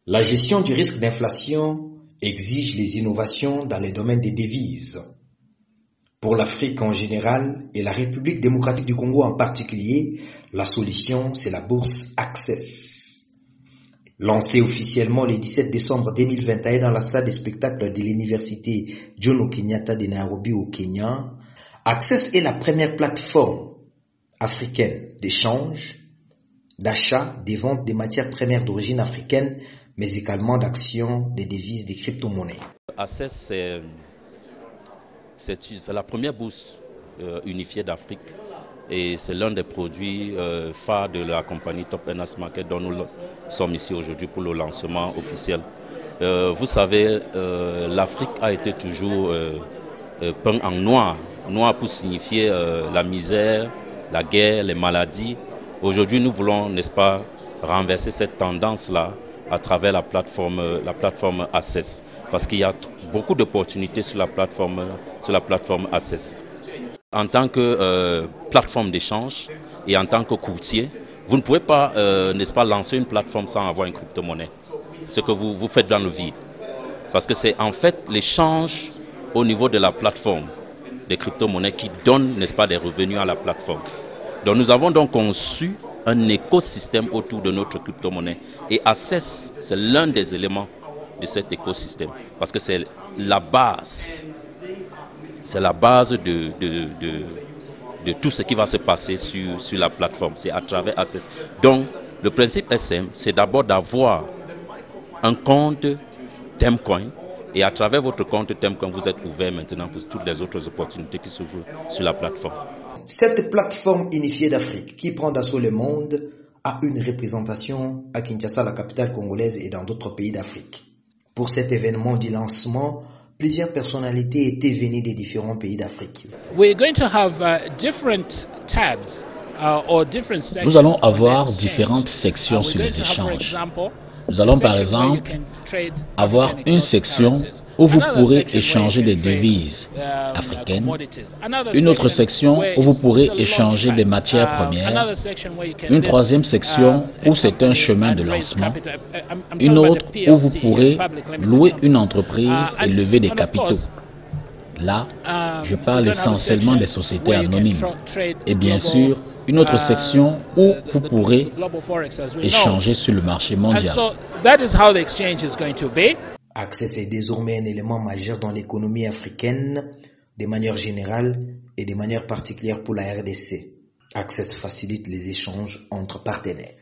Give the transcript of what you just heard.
La gestion du risque d'inflation exige les innovations dans les domaines des devises. Pour l'Afrique en général et la République démocratique du Congo en particulier, la solution, c'est la bourse Access. Lancée officiellement le 17 décembre 2021 dans la salle des spectacles de l'université Jomo Kenyatta de Nairobi au Kenya, Access est la première plateforme africaine d'échange, d'achat, des ventes des matières premières d'origine africaine, mais également d'action des devises des crypto-monnaies. Access, c'est la première bourse unifiée d'Afrique et c'est l'un des produits phares de la compagnie Top Enas Market dont nous sommes ici aujourd'hui pour le lancement officiel. Vous savez, l'Afrique a été toujours peint en noir. Noir pour signifier la misère, la guerre, les maladies. Aujourd'hui, nous voulons, n'est-ce pas, renverser cette tendance-là à travers la plateforme Access. Parce qu'il y a beaucoup d'opportunités sur la plateforme Access. En tant que plateforme d'échange et en tant que courtier, vous ne pouvez pas, n'est-ce pas, lancer une plateforme sans avoir une crypto-monnaie. Ce que vous faites dans le vide. Parce que c'est en fait l'échange au niveau de la plateforme des crypto-monnaies qui donne, n'est-ce pas, des revenus à la plateforme. Donc nous avons donc conçu un écosystème autour de notre crypto-monnaie. Et Access, c'est l'un des éléments de cet écosystème. Parce que c'est la base. C'est la base de tout ce qui va se passer sur la plateforme. C'est à travers Access. Donc, le principe est simple. C'est d'abord d'avoir un compte Temcoin. Et à travers votre compte Temcoin, vous êtes ouvert maintenant pour toutes les autres opportunités qui se jouent sur la plateforme. Cette plateforme unifiée d'Afrique qui prend d'assaut le monde a une représentation à Kinshasa, la capitale congolaise, et dans d'autres pays d'Afrique. Pour cet événement du lancement, plusieurs personnalités étaient venues des différents pays d'Afrique. Nous allons avoir différentes sections sur les échanges. Nous allons par exemple avoir une section où vous pourrez échanger des devises africaines, une autre section où vous pourrez échanger des matières premières, une troisième section où c'est un chemin de lancement, une autre où vous pourrez louer une entreprise et lever des capitaux. Là, je parle essentiellement des sociétés anonymes. Et bien sûr, une autre section où vous pourrez échanger sur le marché mondial. Access est désormais un élément majeur dans l'économie africaine, de manière générale et de manière particulière pour la RDC. Access facilite les échanges entre partenaires.